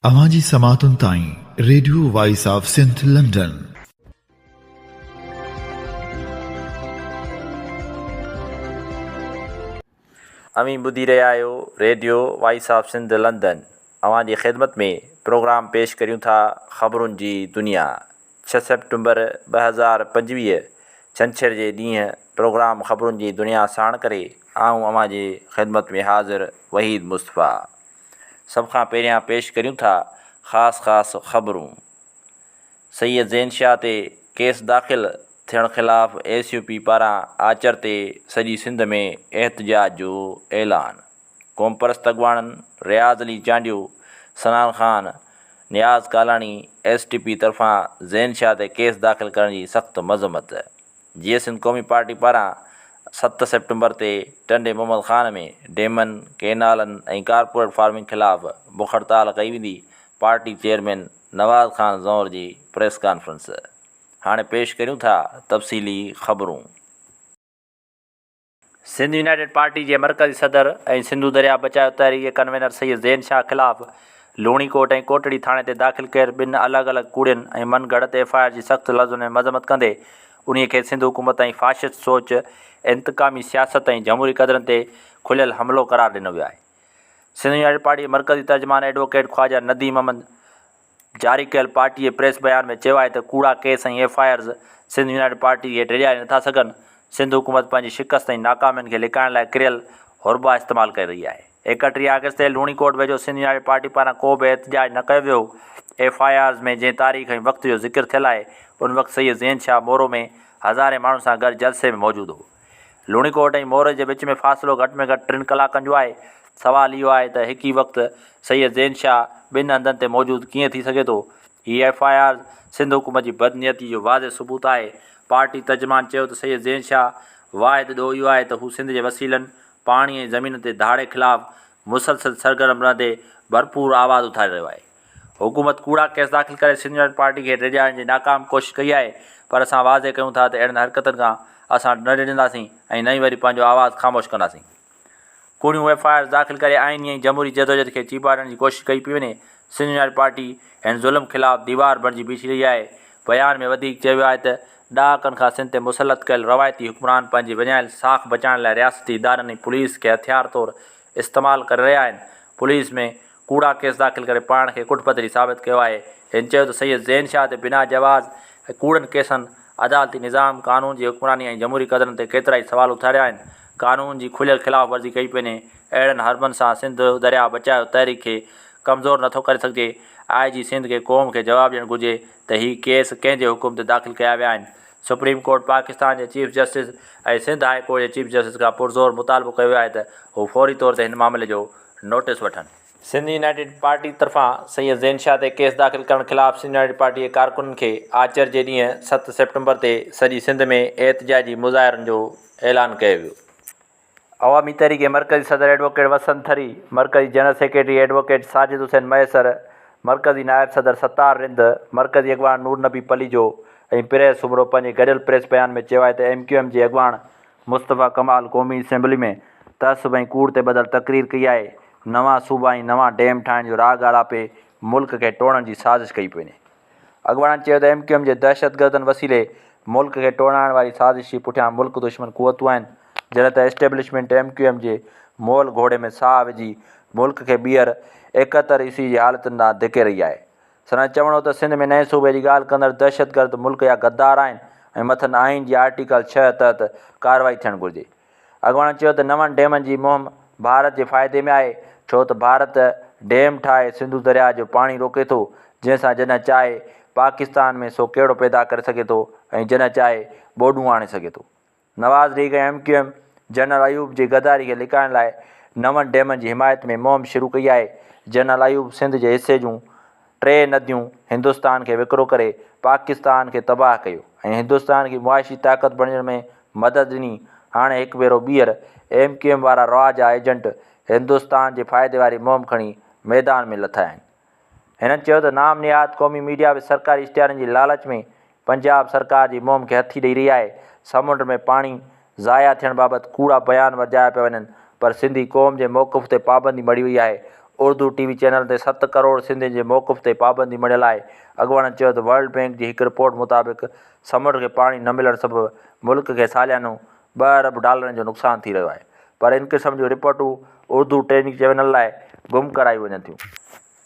अवाजी समातुन ताई radio voice of Sindh London. अवी ॿुधी रहिया आहियो radio voice of Sindh London. अवां जी ख़िदमत में प्रोग्राम पेश करियूं था ख़बरुनि जी दुनिया। 6 सेप्टेम्बर 2025 छंछर जे ॾींहुं प्रोग्राम ख़बरुनि जी दुनिया साण करे आऊं अवां जी ख़िदमत में हाज़िर वहीद मुस्तफ़ा। सभ खां पहिरियां पेश करियूं था ख़ासि ख़बरूं। सैयद ज़ैन शाह ते केस दाख़िल थियण ख़िलाफ़ SUP पारां आचर ते सॼी सिंध में एहतजाज जो ऐलान। क़ौम परस्त अॻवाननि रियाज़ अली चांडियो, सनान ख़ान, नियाज़ कालाणी STP तरफ़ां ज़ैन शाह ते केस दाख़िल करण जी सख़्तु मज़म्मत। जीअं सिंध क़ौमी पार्टी पारां 7 सेप्टेम्बर ते टंडे मोहम्मद ख़ान में डेमनि, केनालनि ऐं कारपोरेट फार्मिंग ख़िलाफ़ बुख हड़ताल कई वेंदी। पार्टी चेयरमैन नवाज़ ख़ान ज़ौर जी प्रेस कॉन्फ्रेंस। हाणे पेश करियूं था तफ़सीली ख़बरूं। सिंध यूनाइटेड पार्टी जे मरकज़ी सदर ऐं सिंधु दरिया बचाव तहरीक कन्वेनर सैयद ज़ैन शाह ख़िलाफ़ लूणी कोट ऐं कोटड़ी थाणे ते दाख़िल कयल ॿिनि अलॻि अलॻि कूड़ियुनि ऐं मन घड़त FIR जी सख़्तु लफ़्ज़नि में मज़म्मत कंदे उन्हीअ खे सिंध हुकूमत ऐं फ़ाशिस्ट सोच, इंतकामी सियासत ऐं जमहूरी क़दरनि ते खुलियल हमिलो क़रार ॾिनो वियो आहे। सिंध यूनाइटेड पार्टी जे मरकज़ी तर्जुमान एडवोकेट ख्वाजा नदीम अहमद जारी कयल पार्टी जे प्रेस बयान में चयो आहे त कूड़ा केस ऐं FIRs सिंध यूनाइटेड पार्टी हेठि रिॼाए नथा सघनि। सिंध हुकूमत पंहिंजी शिकस्त ऐं नाकामियुनि खे लिकाइण लाइ किरियल हुरबा इस्तेमालु करे रही आहे। 31 अगस्त ते लूणीकोट वेझो सिंध यूनाइटेड पार्टी पारां को बि एहतजाज न कयो वियो। FIRs में जंहिं तारीख़ ऐं वक़्त जो ज़िक्र थियल आहे उन वक़्तु सैयद ज़ैन शाह मोरो में हज़ारे माण्हुनि सां गॾु जलसे में मौजूदु हो। लूणीकोट ऐं मोरो जे विच में फ़ासिलो घटि में घटि 3 कलाकनि जो आहे। सवाल इहो आहे त हिकु ई वक़्तु सैयद ज़ैन शाह ॿिनि हंधनि ते मौजूदु कीअं थी सघे थो। हीअ FIR सिंध हुकूमत जी बदनीयती जो वाज़े सबूत आहे। पार्टी तर्जुमान चयो त सैयद ज़ैन शाह वाहिद ॾोह इहो आहे त हू सिंध जे वसीलनि, पाणी ऐं ज़मीन ते धाड़े ख़िलाफ़ मुसलसल सरगर्म रहंदे भरपूर आवाज़ उथारे रहियो आहे। हुकूमत कूड़ा केस दाख़िल करे सिंध यूनाइटेड पार्टी खे रिॼाइण जी नाकाम कोशिशि कई आहे, पर असां वाज़े कयूं था त अहिड़नि हरकतुनि खां असां न ॾिरंदासीं ऐं न ई वरी पंहिंजो आवाज़ु ख़ामोश कंदासीं। कूड़ियूं FIRs दाख़िल करे आइनी ऐं जमहूरी जदोजहद खे चीपाड़ण जी कोशिशि कई पई वञे। सिंध यूनाइटेड पार्टी हिन ज़ुल्म ख़िलाफ़ दीवार बणिजी बीठी रही आहे। बयान में वधीक चयो वियो आहे त ॾहाकनि खां सिंध ते मुसलत कयल रवायती हुक्मरान पंहिंजी वञायल साख बचाइण लाइ रियासती इदारनि ऐं पुलिस खे हथियार तौरु इस्तेमालु करे रहिया आहिनि। पुलिस में कूड़ा केस दाख़िल करे पाण खे कुटपत्री साबित कयो आहे। हिन चयो त सैयद ज़ैन शाह ते बिना जवाज़ ऐं कूड़नि केसनि अदालती निज़ाम, कानून जी हुक्मरानी ऐं जमहूरी क़दरनि ते केतिरा ई सवाल उथारिया आहिनि। कानून जी खुलियल ख़िलाफ़ वर्ज़ी कई वञे। अहिड़नि हरबनि सां सिंध दरिया बचाव तहरीक खे कमज़ोर नथो करे सघिजे। IG सिंध खे क़ौम खे जवाबु ॾियणु घुरिजे त हीअ केस कंहिंजे हुकुम ते दाख़िल कया विया आहिनि। सुप्रीम कोर्ट पाकिस्तान जे चीफ जस्टिस ऐं सिंध हाई कोर्ट जे चीफ जस्टिस खां पुरज़ोर मुतालबो कयो आहे त हू फौरी तौर ते हिन मामले जो नोटिस वठनि। सिंध यूनाइटेड पार्टी तरफ़ां सैयद ज़ैन शाह ते केस दाख़िल करण ख़िलाफ़ सिंध यूनाइटेड पार्टी जे कारकुननि खे आचर जे ॾींहुं 7 सेप्टेम्बर ते सॼी सिंध में एहतजाजी मुज़ाहिरनि जो ऐलान कयो वियो। अवामी तहरीक मरकज़ी सदर एडवोकेट वसंत थरी, मरकज़ी general secretary advocate Sajid Hussain Maisar, मरकज़ी नायब सदर सत्तार रिंद, मरकज़ी अॻवान नूर नबी पलीजो ऐं प्रेस सुबुह पंहिंजे गॾियल प्रेस बयान में चयो आहे त MQM जे अॻवान मुस्तफ़ा कमाल क़ौमी असेंबली में तहसुब ऐं कूड़ ते बदल तक़रीर कई आहे। नवां सूबा ऐं नवां डैम ठाहिण जो राग आलापे मुल्क खे टोड़ण जी साज़िश कई पई वञे। अॻवाननि चयो त MQM जे दहशतगर्दनि वसीले मुल्क खे टोड़ाइण वारी साज़िश जे पुठियां मुल्क दुश्मन क़ुवतूं आहिनि, जॾहिं त एस्टेब्लिशमेंट MQM जे मोल घोड़े में साह विझी मुल्क खे ॿीहर 71 ईस्वी जी हालतुनि ॾांहुं धिके रही आहे। सना चवणो त सिंध में नए सूबे जी ॻाल्हि कंदड़ दहशतगर्द मुल्क जा गद्दार आहिनि ऐं मथनि आइन जी आर्टिकल 6 तहत कार्रवाई थियणु घुरिजे। अॻवाननि चयो त नवनि डैमनि जी मुहिम भारत जे फ़ाइदे में आहे, छो त भारत डैम ठाहे सिंधु दरिया जो पाणी रोके थो, जंहिंसां जॾहिं चाहे पाकिस्तान में सो कहिड़ो पैदा करे सघे थो ऐं जॾहिं चाहे ॿोॾूं आणे सघे थो। नवाज़ लीग ऐं MQM जनरल अयूब जी गद्दारी खे लिकाइण लाइ नवनि डैमनि जी हिमायत में मुहिम शुरू कई आहे। जनरल अयूब सिंध जे हिसे जूं 3 नदियूं हिंदुस्तान खे विकिरो करे पाकिस्तान खे तबाह कयो ऐं हिंदुस्तान जी मुआशी ताक़त बणण में मदद ॾिनी। हाणे हिकु भेरो ॿीहर MQM वारा रवा जा एजेंट हिंदुस्तान जे फ़ाइदे वारी मुहिम खणी मैदान में लथा आहिनि। हिननि चयो त नाम निहात क़ौमी मीडिया बि सरकारी इश्तिहारनि जी लालच में पंजाब सरकार जी मुहिम खे हथी ॾेई रही आहे। समुंड में पाणी ज़ाया थियण बाबति कूड़ा बयान वॼाया पिया वञनि, पर सिंधी क़ौम जे मौक़िफ़ ते पाबंदी मड़ी वई आहे। उर्दू टीवी चैनल ते 7 करोड़ सिंधियुनि जे मौक़िफ़ ते पाबंदी मढ़ियल आहे। अॻुवाणनि चयो त वर्ल्ड बैंक जी हिकु रिपोर्ट मुताबिक़ समुंड खे पाणी न मिलण सबबि मुल्क खे सालियानो $2 अरब जो नुक़सानु थी रहियो आहे, पर इन क़िस्म जूं रिपोर्टूं उर्दू टेलीविजन चैनल लाइ गुम कराई वञनि थियूं।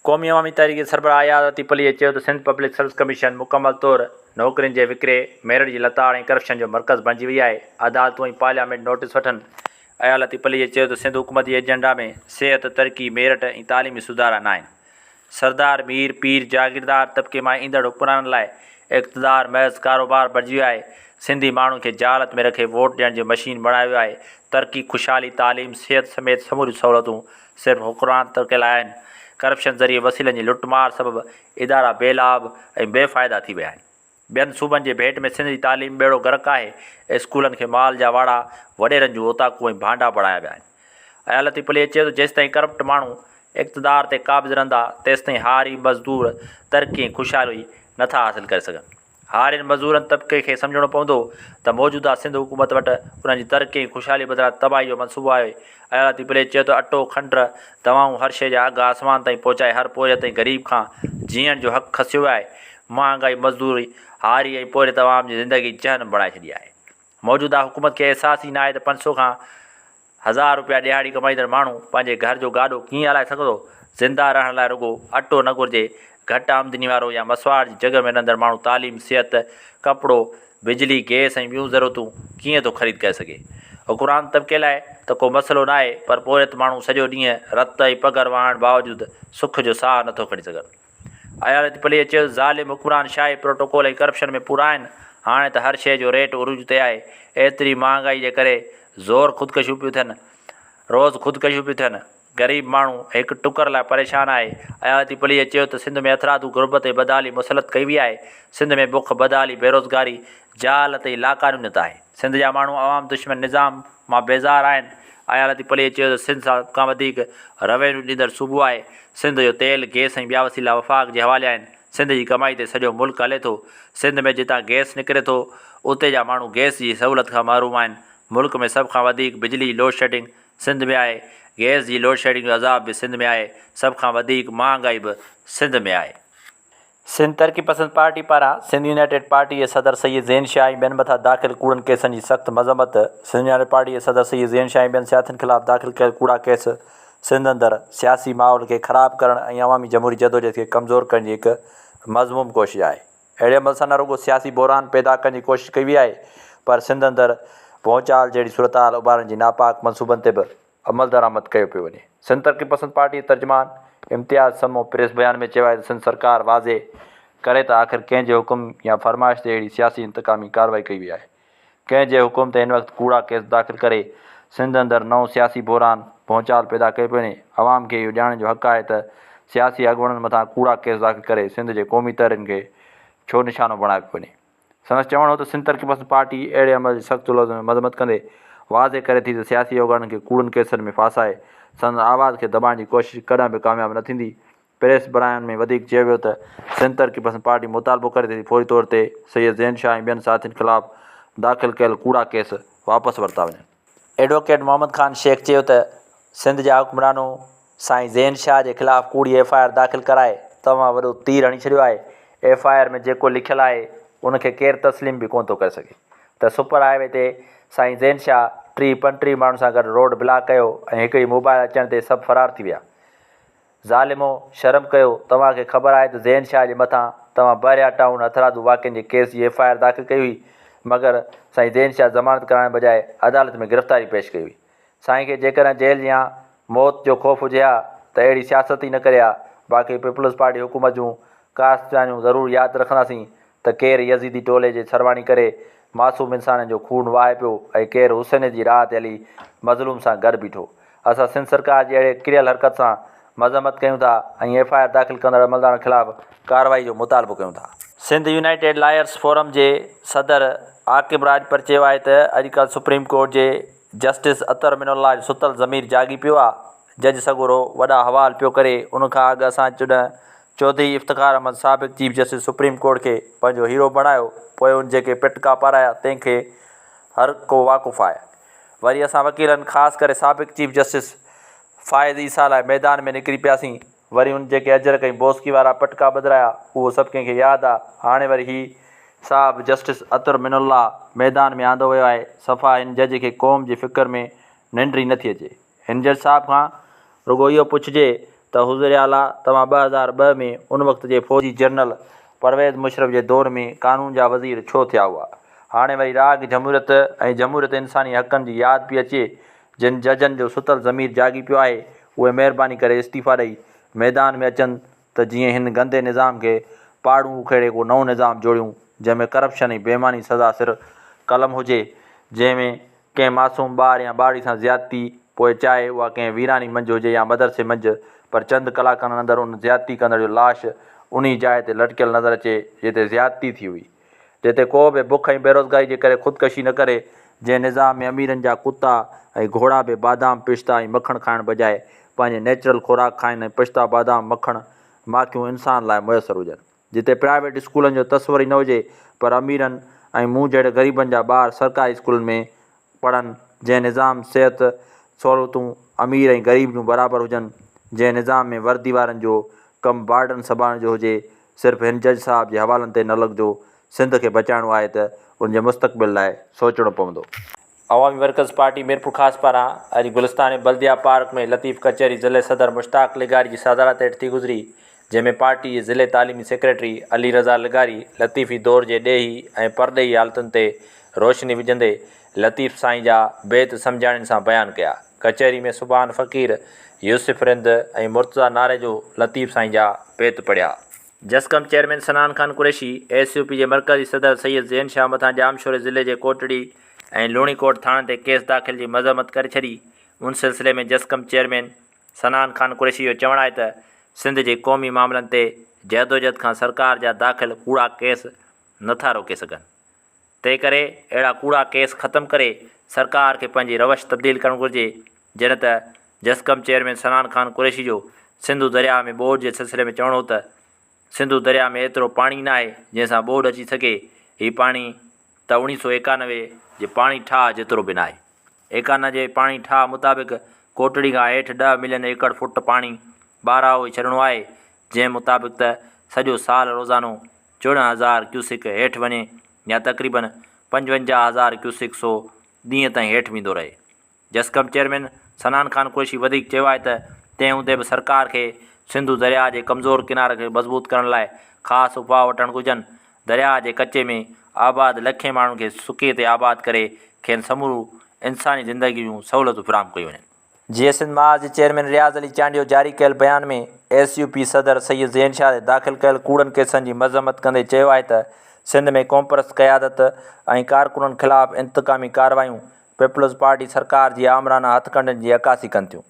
क़ौमी अवामी तहरीक सरबराह याद अतीफ़ अलीअ चयो त सिंध पब्लिक सर्विस कमीशन मुकमल तौरु नौकरियुनि जे विकिरे, मेरिट जी लताड़ ऐं करप्शन जो मर्कज़ बणिजी वई आहे। अदालतूं ऐं पार्लियामेंट नोटिस वठनि। अयाल अतीफ़ अलीअ चयो त सिंध हुकूमत जी एजेंडा में सिहत, तरक़ी, मेरिट ऐं तालीमी सुधारा न आहिनि। सरदार, मीर, पीर, जागीरदार तबिके मां ईंदड़ हुक्मराननि लाइ इक़्तिदार महज़ कारोबार बणिजी वियो आहे। सिंधी माण्हुनि खे जालत में रखे वोट ॾियण जी मशीन बणायो वियो आहे। तरक़ी, खुशहाली, तालीम, सिहत समेत समूरियूं सहूलियतूं सिर्फ़ु हुक्मरान तबिके लाइ आहिनि। करप्शन ज़रिए वसीलनि जी लुटमार सबबि इदारा बेलाभ ऐं बेफ़ाइदा थी विया आहिनि। ॿियनि सूबनि जे भेट में सिंध जी तालीम ॿेड़ो गर्क आहे। स्कूलनि खे माल जा वाड़ा, वॾेरनि जूं ओताकूं ऐं भांडा बणाया विया आहिनि। अयाल अतीफ़ अलीअ चयो त जेसिताईं करप्ट माण्हू इक़्तिदार ते क़ाबिज़ रहंदा, तेसिताईं हारी मज़दूर तरक़ी ऐं खुशहाली नथा हासिलु करे सघनि। हारियुनि मज़दूरनि तबिके खे सम्झणो पवंदो त मौजूदा सिंध हुकूमत वटि उन्हनि जी तरक़ी ऐं खुशहाली बदिरां तबाही जो मनसूबो आहे। अयाल अतीफ़ अलीअ चयो त अटो, खंड, दवाऊं, हर शइ जा अघ आसमान ताईं पहुचाए हर पोइ ताईं ग़रीब खां जीअण जो हक़ु खसियो वियो आहे। महांगाई, मज़दूरी, हारी ऐं पोइ तमाम जी ज़िंदगी जहन बणाए छॾी आहे। मौजूदा हुकूमत खे अहसास ई न आहे त 500 खां 1000 रुपया ॾियाड़ी कमाईंदड़ माण्हू पंहिंजे घर जो गाॾो कीअं हलाए सघंदो। ज़िंदा रहण लाइ रुॻो अटो न घुरिजे। घटि आमदनी वारो या मसवाड़ जी जॻह में रहंदड़ माण्हू तालीम, सिहत, कपिड़ो, बिजली, गैस ऐं ॿियूं ज़रूरतूं कीअं थो ख़रीद करे सघे। हुकुरान तबिके लाइ त को मसइलो न आहे, पर पोरित माण्हू सॼो ॾींहुं रत ऐं पघर वाहण बावजूदि सुख जो साह नथो खणी सघनि। अयाल अतीफ़ अलीअ चयो ज़ालिम हुकुमरान शाही प्रोटोकॉल ऐं करप्शन में पूरा आहिनि। हाणे त हर शइ जो रेट उरूज ते आहे। एतिरी महांगाई जे करे ज़ोर ख़ुदकशियूं पियूं थियनि, रोज़ु ख़ुदकशियूं पियूं थियनि। ग़रीब माण्हू हिकु टुकर लाइ परेशान आहे। अयाल अतीफ़ अलीअ चयो त सिंध में अथरादू, गुरबत ऐं बदहाली मुसलत कई वई आहे। सिंध में बुख, बदहाली, बेरोज़गारी, जहालत ऐं लाक़ानूनियत आहे। सिंध जा माण्हू अवाम दुश्मन निज़ाम मां बेज़ार आहिनि। अयाल अतीफ़ अलीअ चयो त सिंध सां खां वधीक रेवेन्यू ॾींदड़ सूबो आहे। सिंध जो तेल, गैस ऐं ॿिया वसीला वफ़ाक़ जे हवाले आहिनि। सिंध जी कमाई ते सॼो मुल्क हले थो। सिंध में जितां गैस निकिरे थो, उते जा माण्हू गैस जी सहूलियत खां महरूम आहिनि। मुल्क में सभ खां वधीक बिजली लोड शेडिंग सिंध में आहे। गैस जी लोड शेडिंग जो अज़ाब बि सिंध में आहे। सभ खां वधीक महांगाई बि सिंध में आहे। सिंध तरक़ी पसंद पार्टी पारां सिंध यूनाइटेड पार्टी जे सदर सैयद ज़ैन शाह ऐं ॿियनि मथां दाख़िल कूड़नि केसनि जी सख़्त मज़म्मत। सिंध यूनाइटेड पार्टी जे सदर सैयद ज़ैन शाह ऐं ॿियनि सियासियुनि ख़िलाफ़ु दाख़िल कयल कूड़ा केस सिंध अंदरि सियासी माहौल खे ख़राबु करणु ऐं अवामी जमहूरी जदोजहद खे कमज़ोर करण जी हिकु मज़मूम कोशिशि आहे। अहिड़े अमल सां न रुॻो सियासी बहिरान पैदा करण जी कोशिशि कई वई आहे, पर सिंध अंदरि भौचाल जहिड़ी सूरत हाल उभारण जी नापाक मनसूबनि ते बि अमल दरामद कयो पियो वञे। सिंध तरक़ी पसंद पार्टी जे तर्जुमान इम्तियाज़ समो प्रेस बयान में चयो आहे त सिंध सरकार वाज़े करे त आख़िर कंहिंजे हुकुम या फरमाइश ते अहिड़ी सियासी इंतकामी कार्रवाई कई वई आहे। कंहिंजे हुकुम ते हिन वक़्तु कूड़ा केस दाख़िल करे सिंध अंदरि नओं सियासी बहिरान भौचाल पैदा कयो पियो वञे। अवाम खे इहो ॼाणण जो हक़ आहे त सियासी अॻुवाणनि मथां कूड़ा केस दाख़िल करे सिंध जे क़ौमी तहरीन खे छो निशानो बणायो पियो वञे। संदसि चवणु हो त सिंध तरक़ी पसंद पार्टी अहिड़े अमल जी सख़्तु लफ़्ज़ में मज़म्मत कंदे वाज़े करे थी त सियासी अॻुवाणनि खे कूड़नि केसनि में फासाए संदसि आवाज़ खे दॿाइण जी कोशिशि कॾहिं बि कामयाबु न थींदी। प्रेस बयान में वधीक चयो वियो त सिंध तरक़ी पसंद पार्टी मुतालबो करे थी फौरी तौर ते सैयद ज़ैन शाह ऐं ॿियनि साथियुनि ख़िलाफ़ु दाख़िल कयल कूड़ा केस वापसि वरिता वञनि। एडवोकेट मोहम्मद ख़ान शेख चयो त सिंध जा हुक्मरानों साईं ज़ैन शाह जे ख़िलाफ़ु कूड़ी FIR दाख़िल कराए तव्हां वॾो तीर हणी छॾियो आहे। FIR में जेको लिखियलु आहे उनखे केरु तस्लीम बि कोन थो करे सघे त सुपर हाईवे ते साईं ज़ैन शाह 35 माण्हुनि सां गॾु रोड ब्लॉक कयो ऐं हिकिड़ी मोबाइल अचण ते सभु फ़रार थी विया। ज़ालिमो, शर्म कयो, तव्हांखे ख़बर आहे त ज़ैन शाह जे मथां तव्हां बहरिया टाउन हथरादू वाक़िअनि जे केस जी FIR दाख़िल कई हुई, मगर साईं ज़ैन शाह ज़मानत कराइण बजाए अदालत में गिरफ़्तारी पेश कई हुई। साईं खे जेकॾहिं जेल या मौत जो ख़ौफ़ हुजे हा त अहिड़ी सियासत ई न करे हा। बाक़ी पीपल्स पार्टी हुकूमत जूं कारस्तानियूं ज़रूरु यादि रखंदासीं त केरु यज़ीदी टोले जे सरवाणी करे मासूम इंसाननि जो खून वहाए पियो ऐं केरु हुसैन जी राह ते हली मज़लूम सां गॾु बीठो। असां सिंध सरकार जी अहिड़े किरियल हरकत सां मज़म्मत कयूं था ऐं FIR दाख़िल कंदड़ अमलदारनि ख़िलाफ़ु कार्रवाई जो मुतालबो कयूं था। सिंध यूनाइटेड लॉयर्स फोरम जे सदर आकिब राजपर चयो आहे त अॼुकल्ह सुप्रीम कोर्ट जे जस्टिस अतर मिनुल्लाह जो सुतल ज़मीर जागी पियो आहे। जज सॻोरो वॾा हवाल पियो करे। उनखां अॻु असां चौधरी इफ़्तिख़ार अहमद साबिक़ चीफ जस्टिस सुप्रीम कोर्ट खे पंहिंजो हीरो बणायो, पोइ उन जेके पिटका पाराया तंहिंखे हर को वाक़ुफ़ु आहे। वरी असां वकीलनि ख़ासि करे साबिक़ चीफ जस्टिस फ़ाइज़ ईसा लाइ मैदान में निकिरी पियासीं। वरी उन जेके अजर कई बोस्की वारा पटका बदिराया उहो सभु कंहिंखे यादि आहे। हाणे वरी ही साहब जस्टिस अतर मिनुल्ला मैदान में आंदो वियो आहे। सफ़ा हिन जज खे क़ौम जी फ़िक्र में निंड ई नथी अचे। हिन जज साहब खां रुगो इहो पुछिजे त हुज़ूर आला तव्हां 2002 में उन वक़्त जे फ़ौजी जनरल परवेज़ मुशर्रफ जे दौर में कानून जा वज़ीर छो थिया हुआ। हाणे वरी राग जमहूरियत ऐं जमहूरियत इंसानी हक़नि जी यादि पई अचे। जिन जजनि जो सुतल ज़मीर जागी पियो आहे उहे महिरबानी करे इस्तीफ़ा ॾेई मैदान में अचनि त जीअं हिन गंदे निज़ाम खे पाड़ूं उखेड़े को नओं निज़ाम जोड़ियूं जंहिंमें करप्शन ऐं बेईमानी सज़ा सिर कलम हुजे, जंहिंमें कंहिं मासूम ॿार या ॿारी सां ज़्यादती पोइ चाहे उहा कंहिं वीरानी मंझि हुजे या मदरसे मंझि, पर चंद कलाकनि अंदरि उन ज़्यादती कंदड़ जो लाश उन जाइ ते लटकियल नज़र अचे जिते ज़्यादती थी हुई, जिते को बि बुख ऐं बेरोज़गारी जे करे ख़ुदकशी न करे, जंहिं निज़ाम में अमीरनि जा कुता ऐं घोड़ा बि बादाम पिश्ता ऐं मखण खाइण बजाए पंहिंजे नेचुरल खुराक खाइनि ऐं पिश्ता बादाम मखण माखियूं इंसान लाइ मुयसरु हुजनि, जिते प्राइवेट स्कूलनि जो तस्वुर ई न हुजे पर अमीरनि ऐं मूं जहिड़े ग़रीबनि जा ॿार सरकारी स्कूलनि में पढ़नि, जंहिं निज़ाम सिहत सहूलियतूं अमीर ऐं ग़रीब जूं बराबरि हुजनि, जंहिं निज़ाम में वर्दी वारनि जो कमु वार्डन संभालण जो हुजे, सिर्फ़ु हिन जज साहब जे हवालनि ते न लॻिजो। सिंध खे बचाइणो आहे त उनजे मुस्तक़बिल लाइ सोचणो पवंदो। अवामी मर्कज़ पार्टी मीरपुर ख़ासि पारां अॼु गुलिस्तान बल्दिया पार्क में लतीफ़ कचहरी ज़िले सदर मुश्ताक लिगारी जी सदारत हेठि थी गुज़री, जंहिंमें पार्टी जे ज़िले तालीमी सेक्रेटरी अली रज़ा लिगारी लतीफ़ी दौर जे ॾेही ऐं परॾेही हालतुनि ते रोशनी विझंदे लतीफ़ साईं जा बेत सम्झाणनि सां बयानु कया। कचहरी में सुभान फ़क़ीर, यूसुफ रिंद ऐं मुर्तज़ा नारे जो लतीफ़ साईं जा बेत पढ़िया। जसकम चेयरमैन सनान खान कुरैशी, SUP जे मरकज़ी सदर सैयद ज़ैन शाह मथां जामशोरे ज़िले जे कोटड़ी ऐं लूणीकोट थाणे ते केस दाख़िल जी मज़म्मत करे छॾी। उन सिलसिले में जसकम चेयरमैन सनान खान कुरैशी जो चवणु आहे त सिंध जे क़ौमी मामलनि ते जदोजहद खां सरकार जा दाख़िल कूड़ा केस नथा रोके सघनि। तंहिं करे अहिड़ा कूड़ा केस ख़तमु करे सरकार खे पंहिंजी रवश तब्दील करणु घुरिजे। जॾहिं त जसकम चेयरमैन सनान खान कुरैशी जो सिंधु दरिया में ॿोॾि जे सिलसिले में चवणो त सिंधु दरिया में एतिरो पाणी न आहे जंहिंसां ॿोॾि अची सघे। हीउ पाणी त 1991 जे पाणी ठाह जेतिरो बि न आहे। एकाना जे पाणी ठाह मुताबिक़ कोटड़ी खां हेठि 10 मिलियन एकड़ फुट पाणी ॿारहां छॾिणो आहे, जंहिं मुताबिक़ त सॼो साल रोज़ानो 14,000 क्यूसिक हेठि वञे या तक़रीबन 55,000 क्यूसिक सो ॾींहं ताईं हेठि वेंदो रहे। जसकम चेयरमैन सनान खान कुरैशी वधीक चयो आहे त तंहिं हूंदे बि सरकार खे सिंधु दरिया जे कमज़ोर किनारे खे मज़बूत करण लाइ ख़ासि उपाउ वठणु घुरिजनि। दरिया जे कचे में आबाद लखे माण्हुनि खे सुके ते आबाद करे खेनि समूरो इंसानी ज़िंदगी जूं सहूलियतूं फ़राहम कयूं वञनि। जीअं सिंध मां जे चेयरमैन रियाज़ अली चांडियो जारी कयल बयान में SUP सदर सैयद ज़ैन शाह ते दाख़िल कयल कूड़नि केसनि जी मज़म्मत कंदे चयो आहे त सिंध में क़ौमपरस्त क़यादत ऐं कारकुननि ख़िलाफ़ु इंतकामी कार्रवायूं पीपल्स पार्टी सरकार जी आमराना हथकंडनि जी अकासी कनि थियूं।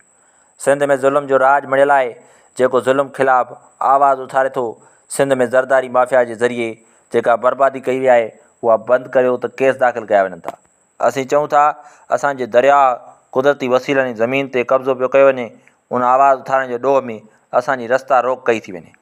सिंध में ज़ुल्म जो राज मढ़ियल आहे, जेको ज़ुल्म ख़िलाफ़ु आवाज़ उथारे थो। सिंध में ज़रदारी माफ़िया जे ज़रिए जेका बर्बादी कई वई आहे उहा बंदि करियो त केस दाख़िल कया वञनि था। असीं चऊं था असांजे दरिया कुदरती वसीलनि जी ज़मीन ते कब्ज़ो पियो कयो वञे, उन आवाज़ उथारण जे ॾोह में असांजी रस्ता रोक कई थी वञे।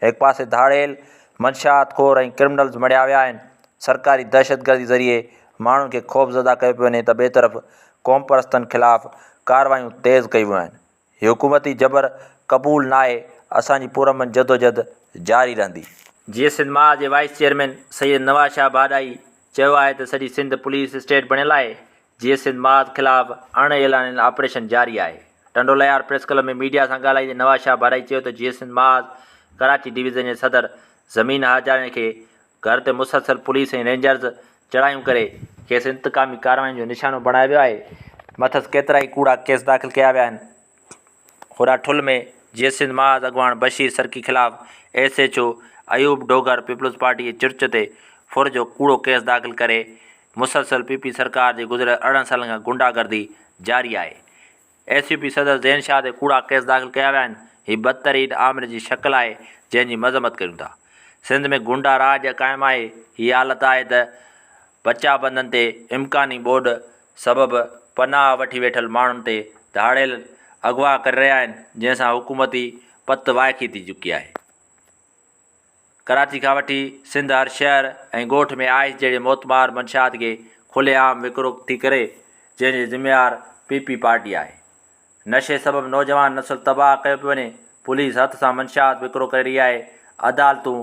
हिकु पासे धाड़ेल मंशात खोर ऐं क्रिमिनल्स मड़िया विया आहिनि, सरकारी दहशतगर्दी ज़रिए माण्हुनि खे ख़ौफ़ज़दा कयो पियो वञे, त ॿिए तरफ़ क़ौमपरस्तनि ख़िलाफ़ु कार्रवायूं तेज़ कयूं वियूं आहिनि। हीअ हुकूमती जबर क़बूल न आहे। असांजी पुरअमन जदोजहद जारी रहंदी। जीअं सिंध मां जे वाइस चेयरमैन सैयद नवाज़ शाह बाडाई चयो आहे त सॼी सिंध पुलिस स्टेट बणियल आहे। जीअं सिंध माज़ ख़िलाफ़ु अण ऐलानियल ऑपरेशन जारी आहे। टंडोलयार प्रेस क्लब में मीडिया सां ॻाल्हाईंदे नवाज़ शाह बाडाई चयो त जीअं सिंध माज़ कराची डिवीज़न जे सदर ज़मीन हाजारनि खे घर ते मुसलसल पुलिस ऐं रेंजर्स चढ़ायूं करे खेसि इंतकामी कार्रवाइयुनि जो निशानो बणायो वियो आहे। मथसि केतिरा ई कूड़ा केस दाख़िल कया विया आहिनि। होॾा ठुल में जीअं सिंध माज़ अॻवान बशीर सरकी ख़िलाफ़ु SHO Ayub Dogar Peoples Party जे चुर्च ते फुर जो कूड़ो केस दाख़िल करे मुसलसल PP सरकार जे गुज़िरियल 18 सालनि खां गुंडागर्दी जारी आहे। SUP सदर ज़ैन शाह ते कूड़ा केस दाख़िल कया विया आहिनि। हीअ बदतरीन आमिर जी शक्ल आहे जंहिंजी मज़म्मत कयूं था। सिंध में गुंडा राज क़ाइमु आहे। हीअ हालत आहे त बचाबंदनि ते इम्कानी ॿोॾ सबबि पनाह वठी वेठल माण्हुनि ते धाड़ेल अगवा करे रहिया आहिनि, जंहिंसां हुकूमती पत वाइकी थी चुकी आहे। कराची खां वठी सिंध हर शहर ऐं ॻोठ में आइस जहिड़े मोतबार मंशात खे खुलेआम विकिरो थी करे, जंहिंजे ज़िम्मेवार PP पार्टी आहे। नशे सबबि नौजवान नस्ल तबाह कयो पियो वञे। पुलिस हथ सां मंशियात विकिरो करे रही आहे। अदालतूं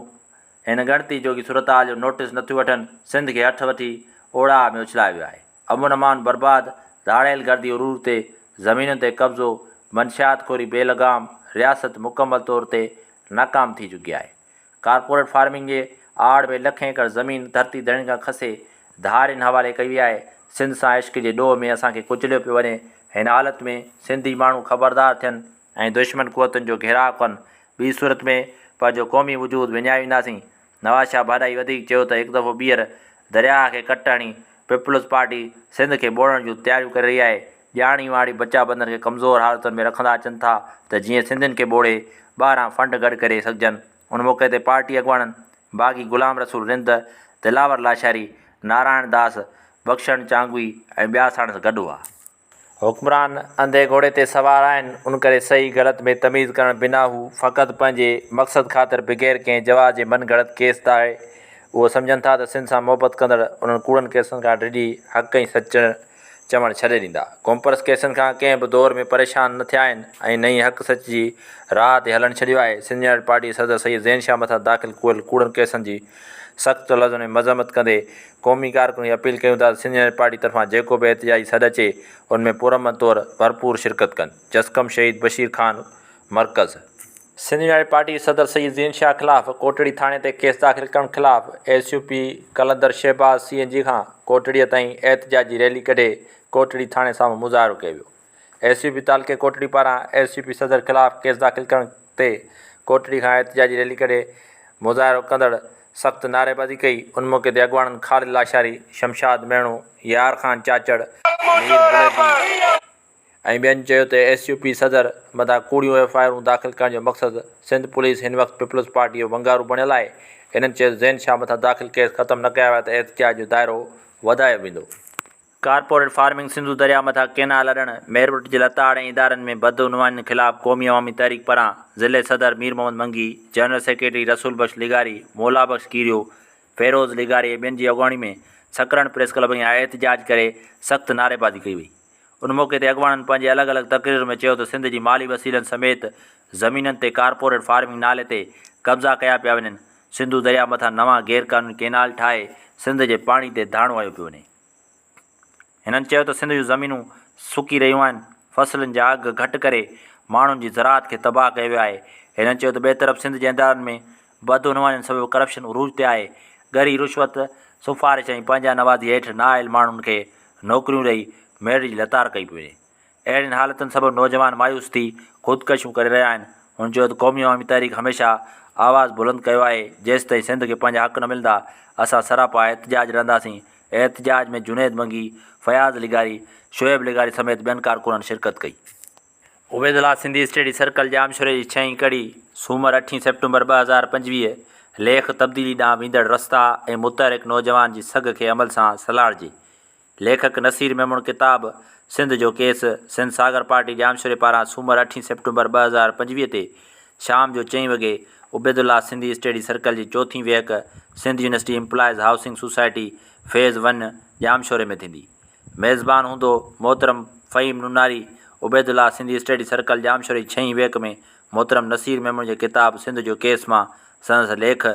हिन ॻणती जोगी सूरतहाल जो नोटिस नथियूं वठनि। सिंध खे हथ वठी ओड़ा में उछलायो वियो आहे। अमन अमान बर्बाद, दाड़ेल गर्दी उरूर ते ज़मीनुनि ते कब्ज़ो, मंशियातखोरी बेलगाम, रियासत मुकमल तौर ते नाकाम थी चुकी आहे। कारपोरेट फार्मिंग जे आड़ में लखें एकड़ ज़मीन धरती धणी खां खसे धारियुनि हवाले कई वई आहे। सिंध सां इश्क जे ॾोह में असांखे कुचलियो पियो वञे। हिन हालत में सिंधी माण्हू ख़बरदार थियनि ऐं दुश्मन क़ुवतुनि जो घेराव कनि। ॿी सूरत में पंहिंजो क़ौमी वजूद विञाईंदासीं। नवाज़ शाह भाॾाई वधीक चयो त हिकु दफ़ो ॿीहर दरिया खे कट हणी पीपल्स पार्टी सिंध खे ॿोड़ण जूं तयारियूं करे रही आहे। ॼाणी वाणी बचा बंदनि खे कमज़ोर हालतुनि में रखंदा अचनि था त जीअं सिंधियुनि खे ॿोड़े ॿाहिरां फंड गॾु करे सघिजनि। उन मौक़े ते पार्टी अॻुवाणनि बाग़ी गुलाम रसूल रिंद, दिलावर लाशारी, नारायण दास, बख़्शण चांगवी ऐं ॿिया साणस गॾु हुआ। हुक्मरान अंधे घोड़े ते सवार आहिनि, उन करे सही ग़लति में तमीज़ करण बिना हू फ़क़ति पंहिंजे मक़सद ख़ातिर बग़ैर कंहिं जवाज़ जे मन गढ़ंत केस आहे। उहो सम्झनि था त सिंध सां मोहबत कंदड़ उन्हनि कूड़नि केसनि खां डिॼी हक़ ऐं सच चवणु छॾे ॾींदा। कॉम्पर्स केसनि खां कंहिं बि दौर में परेशान न थिया आहिनि ऐं नई हक़ सच जी राह ते हलणु छॾियो आहे। सिंध यूनाइटेड पार्टी सदर सैयद ज़ैन शाह मथां दाख़िल कयल कूड़नि केसनि जी सख़्त लफ़्ज़नि में मज़म्मत कंदे क़ौमी कारकुन खे अपील कयूं था त सिंध यूनाइटेड पार्टी तरफ़ां जेको बि एहतिजाजी सॾु अचे उनमें पुरअमन तौरु भरपूर शिरकत कनि। जसकम शहीद बशीर खान मरकज़। सिंध यूनाइटेड पार्टी सदर सैयद ज़ैन शाह ख़िलाफ़ कोटड़ी थाणे ते केस दाख़िल करण ख़िलाफ़ SUP कलंदर शहबाज़ CNG खां कोटड़ीअ ताईं एहतिजाजी रैली कढे कोटड़ी थाणे साम्हूं मुज़ाहिरो कयो वियो। SUP तालके कोटड़ी पारां SUP सदर ख़िलाफ़ केस दाख़िल करण ते कोटड़ी खां एहतिजाजी रैली कढे मुज़ाहिरो कंदड़ सख़्त नारेबाज़ी कई। उन मौक़े ते अॻुवाणनि ख़ालिद लाशारी, शमशाद मेणू, यार खान चाचड़, मीर बुलेदी ऐं ॿियनि चयो त SUP सदर मथां कूड़ियूं FIRूं दाख़िल करण जो मक़सदु सिंध पुलिस हिन वक़्तु पीपल्स पार्टी जो वंगारू बणियल आहे। इन्हनि चयो ज़ैन शाह मथां दाख़िल केस ख़तमु न कया विया त एहतिजाज जो दाइरो वधायो वेंदो। कारपोरेट फार्मिंग सिंधु दरिया मथां केनाल अॾणु मेरवट जे लताड़ ऐं इदारनि में बदउनवानी ख़िलाफ़ क़ौमी अवामी तहरीक पारां ज़िले सदर मीर मोहम्मद मंगी, जनरल सेक्रेटरी रसूल बख्श लिगारी, मौला बख्श कीरियो, फेरोज़ लिगारी ऐं ॿियनि जी अॻुवाणी में सकरन प्रेस क्लब में एहतिजाज करे सख़्त नारेबाज़ी कई वई। उन मौक़े ते अॻुवाणनि पंहिंजे अलॻि अलॻि तक़रीर में चयो त सिंध जी माली वसीलनि समेत ज़मीननि ते कारपोरेट फार्मिंग नाले ते कब्ज़ा कया पिया वञनि। सिंधु दरिया मथां नवां गैर क़ानूनी केनाल ठाहे सिंध जे पाणी ते धाणो आयो पियो वञे। हिननि चयो त सिंध जूं ज़मीनूं सुकी रहियूं आहिनि, फ़सलुनि जा अघ घटि करे माण्हुनि जी ज़राअत खे तबाह कयो वियो आहे। हिननि चयो त ॿिए तरफ़ सिंध जे इदारनि में बदउनवानी सबबि करप्शन उरूज ते आहे। ॻरी रिश्वत सिफ़ारिश ऐं पंहिंजा नवाज़ी हेठि नाअहिल माण्हुनि खे नौकरियूं ॾेई मेड़ जी लतार कई पई वञे। अहिड़ियुनि हालतुनि सबबि नौजवान मायूस थी ख़ुदकशियूं करे रहिया आहिनि। हुन चयो त क़ौमी अवामी तहरीक हमेशह आवाज़ु बुलंद कयो आहे। जेसि ताईं सिंध खे पंहिंजा हक़ न मिलंदा असां सरापा एहतिजाज रहंदासीं। एहतिजाज में जुनैद मंगी, फयाज़ लिगारी, शोएब लिगारी समेत ॿियनि कारकुननि शिरकत कई। उबैदुल्ला सिंधी स्टडी सर्कल जामशोरे जी 6हीं कड़ी सूमर 8 सेप्टेम्बर 2025 लेख तब्दीली ॾांहुं वेंदड़ रस्ता ऐं मुतहरिक नौजवान जी सघ खे अमल सां सलाहिजे। लेखक नसीर मेमण किताब सिंध जो केस सिंध सागर पार्टी जामशोरे पारां सूमर 8 सेप्टेम्बर 2025 ते शाम जो 4 वॻे उबैदुल्ला सिंधी स्टडी सर्कल जी 4थीं वेहक Sindh university employees housing society phase 1 जामशोरे में थींदी। मेज़बान हूंदो मोहतरम फ़हीम नुनारी। उबैदुल्ला सिंधी स्टडी सर्कल जामशोरे 6हीं वेहक में मोहतरम नसीर मेमण जे किताब सिंध जो केस मां संदसि लेख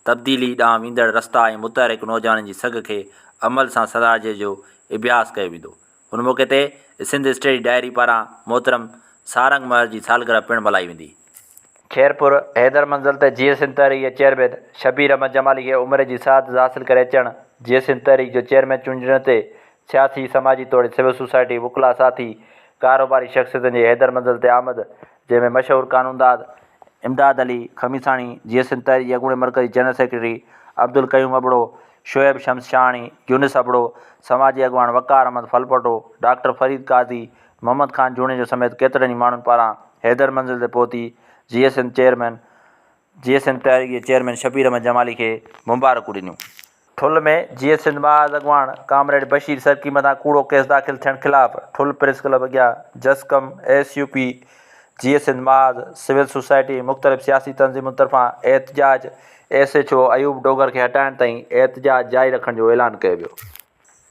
तब्दीली ॾांहुं वेंदड़ रस्ता ऐं मुतहरिक नौजवाननि जी सघ खे अमल सां सलाहिजे जो इबियास कयो वेंदो। उन मौक़े ते सिंध स्टडी डायरी पारां मोहतरम सारंग महर जी सालगिरह पिणु मल्हाई वेंदी। खैरपुर हैदर मंज़िल ते GSN तहरीक जे चेयरमैन शबीर अहमद जमाली खे उमिरि जी साद हासिल करे अचणु। GSN तहरीक जो चेयरमैन चूंडण ते सियासी समाजी तौरु सिविल सोसाइटी वुकला साथी कारोबारी शख़्सियतुनि जे हैदर मंज़िल ते आमद, जंहिंमें मशहूर कानूनदाद इमदाद अली खमीसाणी, GSN तहरीक जे अॻूणे मरकज़ी जनरल सेक्रेटरी अब्दुल क़यूम अबड़ो, शोएब शम्स शाहणी, यूनिस अबड़ो, समाजी अॻुवान वक़ार अहमद फलपटो, डॉक्टर फरीद काज़ी, मोहम्मद ख़ान जूणे जो समेत केतिरनि ई माण्हुनि पारां हैदर मंज़िल ते पहुती GSN तहरीक जे चेयरमैन शबीर अहमद जमाली खे मुबारकूं ॾिनियूं। ठुल में GSN बाज़ अॻुवान कामरेड बशीर सरकी मथां कूड़ो केस दाख़िल थियण ख़िलाफ़ ठुल प्रेस क्लब अॻियां जसकम SUP GSN बाज़ सिविल सोसाइटी मुख़्तलिफ़ सियासी तंज़ीमुनि तरफ़ां एहतिजाज SHO अयूब डोगर खे हटाइण ताईं एहतिजाज जारी रखण जो ऐलान कयो वियो।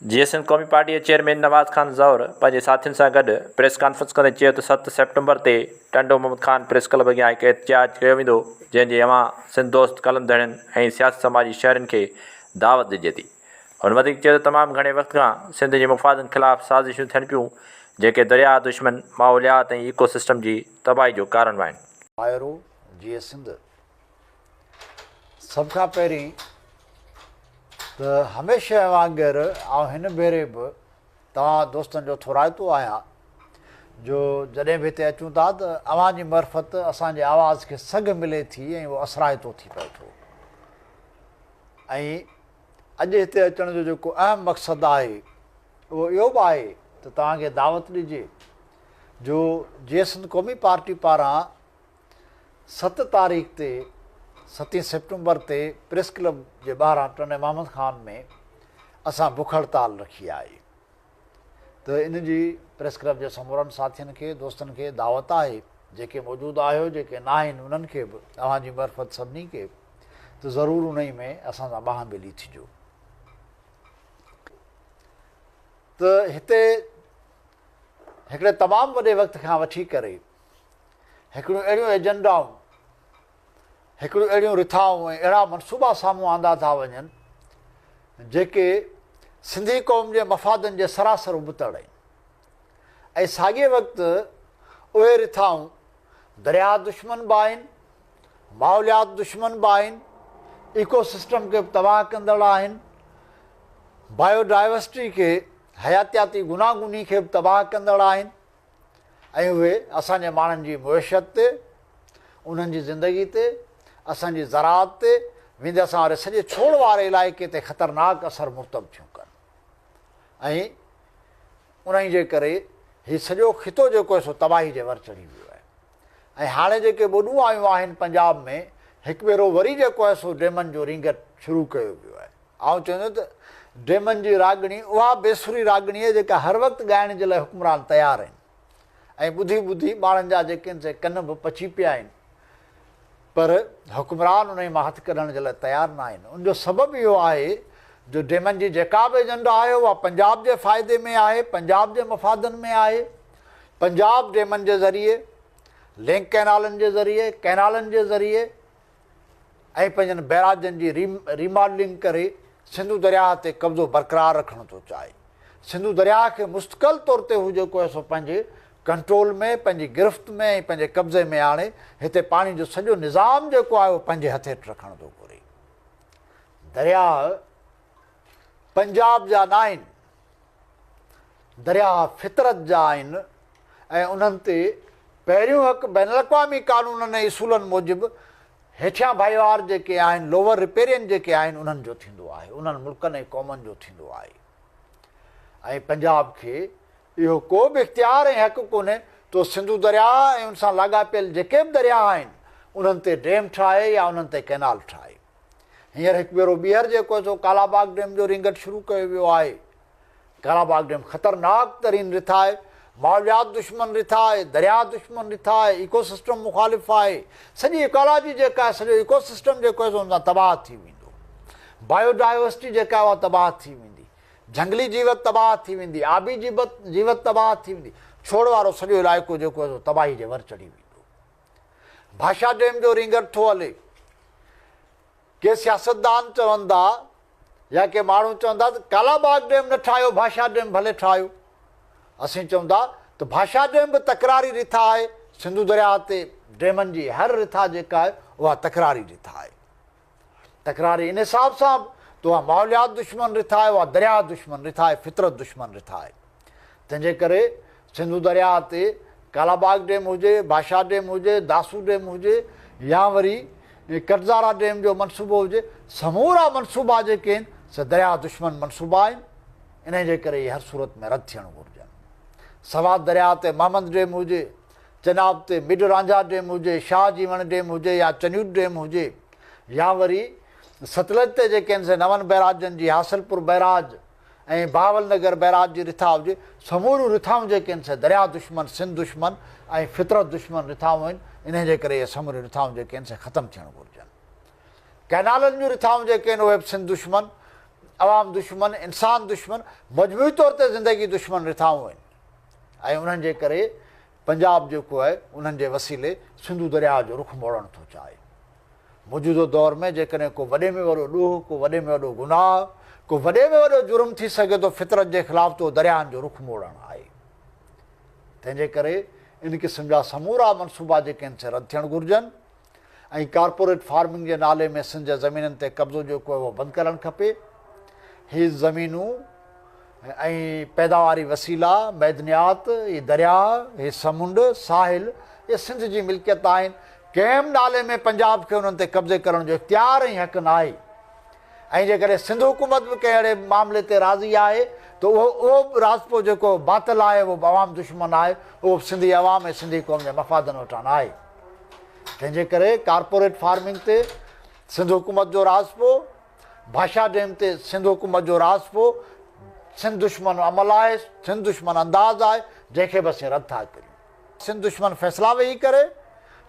GSN क़ौमी पार्टी चेयरमैन नवाज़ खान ज़ौहर पंहिंजे साथियुनि सां गॾु प्रेस कॉन्फ्रेंस कंदे चयो त 7 सेप्टेम्बर ते टंडो मोहम्मद ख़ान प्रेस क्लब अॻियां हिकु एहतजाज कयो वेंदो, जंहिंजी अवां सिंध दोस्त कलम धड़नि ऐं सियासी समाजी शहरनि खे दावत ॾिजे थी। हुन वधीक चयो त तमामु घणे वक़्त खां सिंध जे मुफ़ादनि ख़िलाफ़ साज़िशूं थियनि पियूं, जेके दरिया दुश्मन माहौलियात ऐं इकोसिस्टम जी तबाही जो कारण आहिनि। वायरो जीअं सिंध सभ खां पहिरीं त हमेशह वांगुरु हिन भेरे बि तव्हां दोस्तनि जो थोराइतो आहियां जो जॾहिं बि हिते अचूं था त अव्हां जी मरफ़त असांजे आवाज़ खे सघ मिले थी ऐं उहो असराइतो थी पए थो। ऐं अॼु हिते अचण जो जेको अहम मक़सदु आहे उहो इहो बि आहे त तव्हांखे दावत ॾिजे जो GSN क़ौमी पार्टी पारां 7 तारीख़ ते 7 सेप्टेम्बर ते प्रेस क्लब जे ॿाहिरां टंडो मोहम्मद ख़ान में असां बुख हड़ताल रखी आहे। त इन जी प्रेस क्लब जे समूरनि साथियुनि खे दोस्तनि खे दावत आहे, जेके मौजूदु आहियो जेके न आहिनि उन्हनि खे बि तव्हांजी मरफ़त सभिनी खे त ज़रूरु उन में असां सां ॿाह मिली थिजो। त हिते हिकिड़े तमामु वॾे वक़्त खां वठी करे हिकिड़ियूं अहिड़ियूं एजेंडाऊं, हिकिड़ियूं अहिड़ियूं रिथाऊं ऐं अहिड़ा मनसूबा साम्हूं आंदा था वञनि जेके सिंधी क़ौम जे मफ़ादनि जे सरासर उबतड़ आहिनि। ऐं साॻिए वक़्तु उहे रिथाऊं दरिया दुश्मन बि आहिनि, माहौलियात दुश्मन बि आहिनि, इकोसिस्टम खे बि तबाह कंदड़ आहिनि, बायोडाइवर्सिटी खे हयातियाती गुनागुनी खे बि तबाह कंदड़ आहिनि। ऐं उहे असांजे माण्हुनि जी मुइशत ते, उन्हनि जी ज़िंदगी ते, असांजी ज़राअत ते, वेंदे असां वारे सॼे छोड़ वारे इलाइक़े ते ख़तरनाक असर मुर्तब थियूं कनि। ऐं उन जे करे हीउ सॼो ख़ितो जेको आहे सो तबाही जे वर चढ़ी वियो आहे। ऐं हाणे जेके ॿोॾूं आयूं आहिनि पंजाब में, हिकु भेरो वरी जेको आहे सो डेमन जो रिंगट शुरू कयो वियो आहे। आउं चवंदो त डेमन जी रागणी उहा बेसुरी रागणी आहे जेका हर वक़्तु ॻाइण जे लाइ हुकुमरान तयारु आहिनि ऐं ॿुधी ॿुधी ॿारनि जा जेके आहिनि से कन बि पची पिया आहिनि, पर हुकुमरान उन मां हथु कढण जे लाइ तयारु न आहिनि। उनजो सबबु इहो आहे जो डेमन जी जेका बि एजेंडा आहे उहा पंजाब जे फ़ाइदे में आहे, पंजाब जे मफ़ादनि में आहे। पंजाब डेमन जे ज़रिए, लिंक कैनालनि जे ज़रिए, कैनालनि जे ज़रिए ऐं पंहिंजनि बैराजनि जी रीमॉडलिंग करे सिंधु दरिया ते कब्ज़ो बरक़रार रखणु थो चाहे। सिंधु दरिया खे मुस्तक़िल तौर ते हू जेको आहे सो पंहिंजे कंट्रोल में, पंहिंजी गिरफ़्त में ऐं पंहिंजे कब्ज़े में आणे हिते पाणी जो सॼो निज़ाम जेको आहे उहो पंहिंजे हथ हेठि रखणु थो घुरे। दरिया पंजाब जा न आहिनि, दरिया फितरत जा आहिनि ऐं उन्हनि ते पहिरियों हक़ बैन अक़वामी कानूननि ऐं इसूलनि मूजिबि हेठियां भाईवार जेके आहिनि, लोअर रिपेरियन जेके आहिनि, उन्हनि जो थींदो आहे, उन्हनि मुल्कनि ऐं क़ौमनि जो थींदो आहे। ऐं पंजाब खे इहो को बि इख़्तियार ऐं हक़ु कोन्हे तो सिंधु दरिया ऐं उन सां लाॻापियल जेके बि दरिया आहिनि उन्हनि ते डैम ठाहे या उन्हनि ते कैनाल ठाहे। हींअर हिकु भेरो ॿीहर जेको आहे सो कालाबाग डैम जो रिंगट शुरू कयो वियो आहे। कालाबाग डैम ख़तरनाक तरीन रिथा आहे, माहौलियात दुश्मन रिथा आहे, दरिया दुश्मन रिथा आहे, इकोसिस्टम मुखालिफ़ आहे। सॼी इकोलॉजी जेका आहे, सॼो इकोसिस्टम जेको आहे सो हुन सां तबाह थी वेंदो। बायोडाइवर्सिटी जेका आहे उहा तबाह थी वेंदी, झंगली जीवत तबाह थी वेंदी, आबी जीवत तबाह थी वेंदी, छोड़ वारो सॼो इलाइक़ो जेको आहे सो तबाही जे वर चढ़ी वेंदो। भाषा डैम जो रिंगट थो हले। के सियासतदान चवंदा या के माण्हू चवंदा त कालाबाग डैम न ठाहियो, भाषा डैम भले ठाहियो। असीं चवंदा त भाषा डैम बि तकरारी रिथा आहे। सिंधु दरिया ते डैमनि जी हर रिथा जेका आहे उहा तकरारी रिथा आहे। तकरारी इन हिसाब सां त उहा माहौलियात दुश्मन रिथा आहे, उहा दरिया दुश्मन रिथा आहे, फितरत दुश्मन रिथा आहे। तंहिंजे करे सिंधु दरिया ते कालाबाग डैम हुजे, भाषा डैम हुजे, दासू डैम हुजे या वरी कटज़ारा डैम जो मनसूबो हुजे, समूरा मनसूबा जेके आहिनि से दरिया दुश्मन मनसूबा आहिनि। इन जे करे इहे हर सूरत में रद्द थियणु घुरिजनि। सवाद दरिया ते महमद डैम हुजे, चनाब ते मिड रांझा डैम हुजे, शाह जीवन डैम हुजे या चन्यूट डैम हुजे या वरी सतलज ते जेके आहिनि से नवन बैराजनि जी हासिलपुर बैराज ऐं बावल नगर बैराज जी रिथा हुजे, समूरियूं रिथाऊं जेके आहिनि से दरिया दुश्मन, सिंध दुश्मन ऐं फितरत दुश्मन रिथाऊं आहिनि। इन जे करे इहे समूरियूं रिथाऊं जेके आहिनि से ख़तमु थियणु घुरिजनि। कैनालनि जूं रिथाऊं जेके आहिनि उहे बि सिंध दुश्मन अवाम दुश्मन, इंसान दुश्मन, मजमूई तौर ते ज़िंदगी दुश्मन रिथाऊं आहिनि। ऐं उन्हनि जे करे पंजाब जेको आहे उन्हनि जे वसीले सिंधु दरिया जो रुख मोड़णु थो चाहे। मौजूदो दौर में जेकॾहिं को वॾे में वॾो ॾोह, को वॾे में वॾो गुनाह, को वॾे में वॾो जुर्म थी सघे थो फितरत जे ख़िलाफ़, तो दरियाहनि जो रुख मोड़णु आहे। तंहिंजे करे इन क़िस्म जा समूरा मनसूबा जेके आहिनि से रद्द थियणु घुरिजनि ऐं कारपोरेट फार्मिंग जे नाले में सिंध जे ज़मीननि ते कब्ज़ो जेको आहे उहो बंदि करणु खपे। हीअ ज़मीनूं ऐं पैदावारी वसीला, मैदनियात, हीअ दरिया, हीअ समुंड, साहिल, इहे सिंध जी मिल्कियत आहिनि। कंहिं बि नाले में पंजाब खे उन्हनि ते कब्ज़े करण जो इख़्तियार ऐं हक़ न आहे। ऐं जेकॾहिं सिंध हुकूमत बि कंहिं अहिड़े मामले ते राज़ी आहे त उहो बि राज़पो जेको बातिल आहे, उहो अवाम दुश्मन आहे, उहो सिंधी अवाम ऐं सिंधी क़ौम जे मफ़ादनि वटां न आहे। तंहिंजे करे कारपोरेट फार्मिंग ते सिंध हुकूमत जो राज़पो, भाषा डेम ते सिंध हुकूमत जो राज़पो, सिंध दुश्मन अमल आहे, सिंध दुश्मन अंदाज़ आहे, जंहिंखे बि असीं रद्द था करियूं। सिंध दुश्मन फ़ैसिला वेही करे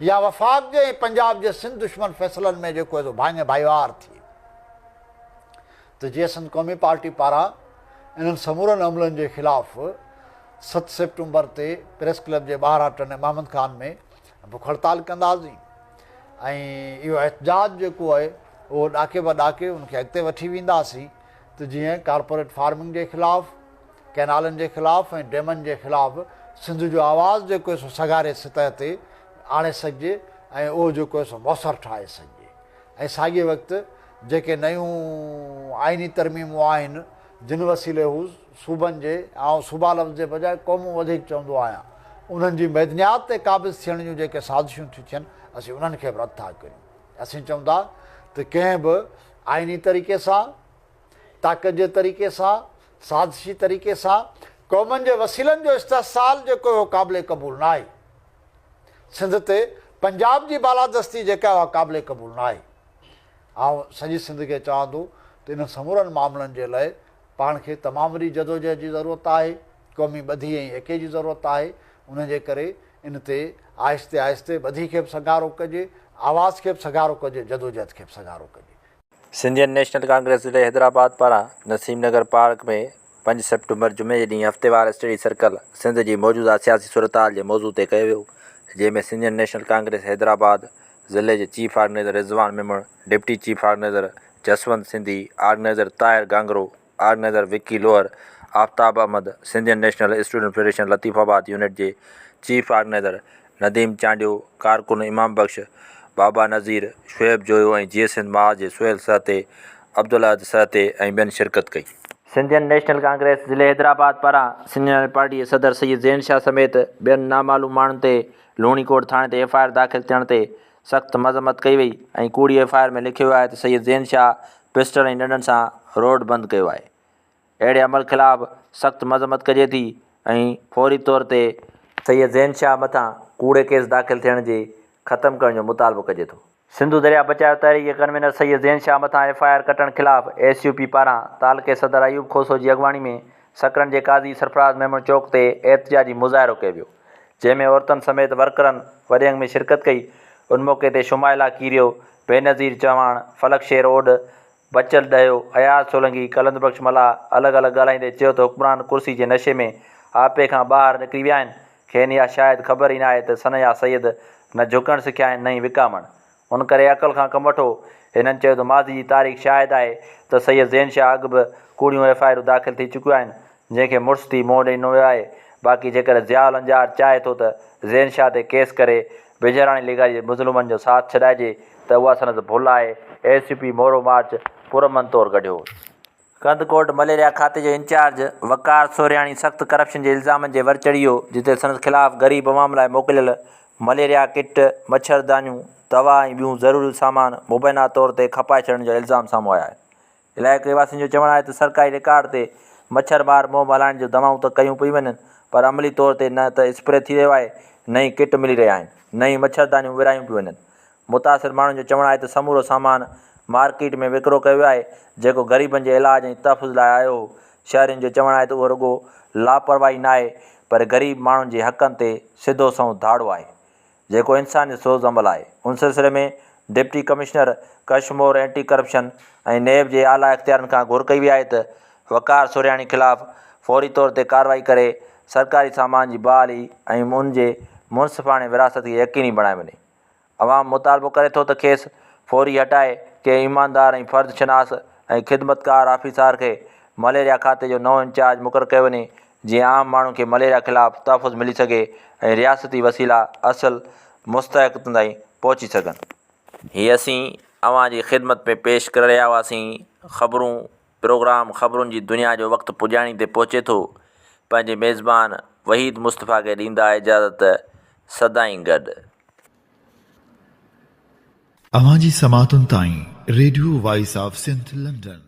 या वफ़ाक़ जे ऐं पंजाब जे सिंध दुश्मन फ़ैसिलनि में जेको आहे भाङे भाईवार थिए। त जीअं सिंध क़ौमी पार्टी पारां इन्हनि समूरनि अमलनि जे ख़िलाफ़ 7 सेप्टेम्बर ते प्रेस क्लब जे ॿाहिरां टने महमद ख़ान में बुख हड़ताल कंदासीं ऐं इहो एहतजाज जेको आहे उहो ॾाके ब ॾाके उनखे अॻिते वठी वेंदासीं। त जीअं कारपोरेट फार्मिंग जे ख़िलाफ़ु, कैनालनि जे ख़िलाफ़ु ऐं डेमनि जे ख़िलाफ़ु सिंध जो आवाज़ु जेको आहे सो सगारे सतह ते आणे सघिजे ऐं उहो जेको आहे सो मौसर ठाहे सघिजे। ऐं साॻिए वक़्तु जेके नयूं आइनी तरमीमूं आहिनि जिन वसीले हू सूबनि जे, ऐं सूबा लफ़्ज़ जे बजाए क़ौमूं वधीक चवंदो आहियां, उन्हनि जी मैदनियात ते क़ाबिज़ थियण जूं जेके साज़िशूं थियूं थियनि असीं उन्हनि खे बि रद्द था करियूं। असीं चऊं था त कंहिं बि आइनी तरीक़े सां, ताक़त जे तरीक़े सां, साज़िशी तरीक़े सां क़ौमनि जे वसीलनि जो इस्तेहसाल जेको उहो क़ाबिले क़बूल न आहे। सिंध ते पंजाब जी बालादस्ती जेका उहा क़ाबिले क़बूल न आहे। ऐं सॼी सिंध खे चवां थो त इन समूरनि मामलनि जे लाइ पाण खे तमामु वॾी जदोजहद जी ज़रूरत आहे, क़ौमी ॿधी ऐं एके जी ज़रूरत आहे। उनजे करे इन ते आहिस्ते आहिस्ते ॿधी खे बि सगारो कजे, आवाज़ खे बि सगारो कजे, जदोजहद खे बि सगारो कजे। सिंधियन नेशनल कांग्रेस ज़िले हैदराबाद पारां नसीम नगर पार्क में 5 सेप्टेम्बर जुमे जे ॾींहुं हफ़्तेवार स्टडी सर्कल सिंध जी मौजूदा सियासी सूरतहाल जे मौज़ू ते कयो वियो, जंहिंमें सिंधियन नेशनल कांग्रेस हैदराबाद ज़िले जे chief organiser Rizwan Memon, deputy chief organiser Jaswant Sindhi, organiser Tahir Gangro, organiser Vicky Lohar, Aftab Ahmed, Sindhian national student federation Latifabad unit जे चीफ ऑर्गेनाइज़र नदीम चांडियो, कारकुन इमाम बख्श, बाबा नज़ीर, शुएब जोयो ऐं GSN मां जे सुहेल सहते, अब्दुल्ला सहते ऐं ॿियनि शिरकत कई। सिंधियन नेशनल कांग्रेस ज़िले हैदराबाद पारां सिंधियन पार्टी जे सदर सैयद ज़ैन शाह समेत ॿियनि नामालूम माण्हुनि ते लूणीकोट थाणे ते FIR दाख़िल थियण ते सख़्तु मज़म्मत कई वई ऐं कूड़ी FIR में लिखियो आहे त सैयद ज़ैन शाह पिस्टल ऐं डंडनि सां रोड बंदि कयो आहे। अहिड़े अमल ख़िलाफ़ु सख़्तु मज़म्मत कजे थी ऐं फौरी तौर ते सैयद ज़ैन शाह मथां कूड़े केस दाख़िल थियण जे ख़तमु करण जो मुतालबो कजे थो। सिंधु दरिया बचाव तहरीक कन्वीनर सैयद ज़ैन शाह मथां FIR कटण ख़िलाफ़ु SUP पारां तालुके सदर अयूब खोसो जी अॻवानी में सकरन जे काज़ी सरफराज़ मेमण चौक ते एहतिजाजी मुज़ाहिरो कयो वियो, जंहिंमें औरतुनि समेत वर्करनि वॾे अंग में शिरकत कई। उन मौक़े ते शुमाइला कीरियो, बेनज़ीर चवाण, फलक शेर ओड, बचल ॾहियो, अयाज़ सोलंकी, कलंद बख़्श मला अलॻि अलॻि ॻाल्हाईंदे चयो त हुक्मरान कुर्सी जे नशे में आपे खां ॿाहिरि निकिरी विया आहिनि। खेनि इहा शायदि ख़बर ई न आहे त सनया सैयद न झुकणु सिखिया आहिनि न ई विकामण। उन करे अक़ल खां कमु वठो। हिननि चयो त माज़ी जी तारीख़ शायदि आहे त सैयद ज़ैन शाह अॻु बि कूड़ियूं FIR दाख़िल थी चुकियूं आहिनि, जंहिंखे मुड़ुस थी मोह ॾिनो वियो आहे। बाक़ी जेकर ज़ियाउल अंजार चाहे थो त ज़ैन शाह ते केस करे बिजराणी लिगारी जे मुज़लुमनि जो साथ छॾाइजे त उहा सनद भुल आहे। SUP मोरो मार्च पुरमन तौरु कढियो। कंदकोट मलेरिया खाते जो इंचार्ज वकार सोरियाणी सख़्तु करप्शन जे इल्ज़ामनि जे वर चढ़ी वियो, जिते संदसि ख़िलाफ़ु ग़रीब अवाम लाइ मोकिलियल मलेरिया किट, मच्छरदानियूं, दवा ऐं ॿियूं ज़रूरी सामान मुबैना तौर ते खपाए छॾण जो इल्ज़ाम साम्हूं आया आहिनि। इलाइक़े वासियुनि जो चवणु आहे त सरकारी रिकार्ड ते मच्छर मार मोम हलाइण जो दवाऊं त कयूं पई वञनि, पर अमली तौर ते न त स्प्रे थी रहियो आहे, न ई किट मिली रहिया आहिनि, न ई मच्छरदानियूं विरायूं पियूं वञनि। मुतासिर माण्हुनि जो चवणु आहे त समूरो सामान मार्केट में विकिरो कयो आहे, जेको ग़रीबनि जे इलाज ऐं तहफ़ुज़ लाइ आयो हो। शहरियुनि जो चवणु आहे त उहो रुॻो लापरवाही न आहे, पर ग़रीब माण्हुनि जे हक़नि ते सिधो संओं धाड़ो आहे, जेको इंसानी सोज़ अमल आहे। उन सिलसिले में डिप्टी कमिश्नर कशमोर एंटी करप्शन ऐं नेब जे आला इख़्तियारनि खां घुर कई वई आहे त वकार सुरियाणी ख़िलाफ़ फौरी तौर ते कार्रवाई करे सरकारी सामान जी बहाली ऐं उनजे मुनसिफ़ाणे विरासत खे यकीनी बणाए वञे। अवाम मुतालबो करे थो त खेसि फौरी हटाए के ईमानदार ऐं फ़र्ज़ शनास ऐं ख़िदमतकार ऑफिसर खे मलेरिया खाते जो नओं इंचार्ज मुक़ररु कयो वञे, जीअं आम माण्हू खे मलेरिया ख़िलाफ़ तहफ़ुज़ मिली सघे ऐं रियासती वसीला असुल मुस्तहिक़ ताईं पहुची सघनि। हीअ असीं अवां जी ख़िदमत में पेश करे रहिया हुआसीं ख़बरूं प्रोग्राम ख़बरुनि जी दुनिया जो वक़्तु पुॼाणी ते पहुचे थो। पंहिंजे मेज़बान वहीद मुस्तफ़ा खे ॾींदा इजाज़त, सदाईं गॾु। अवां जी समातुनि ताईं radio voice of Sindh London.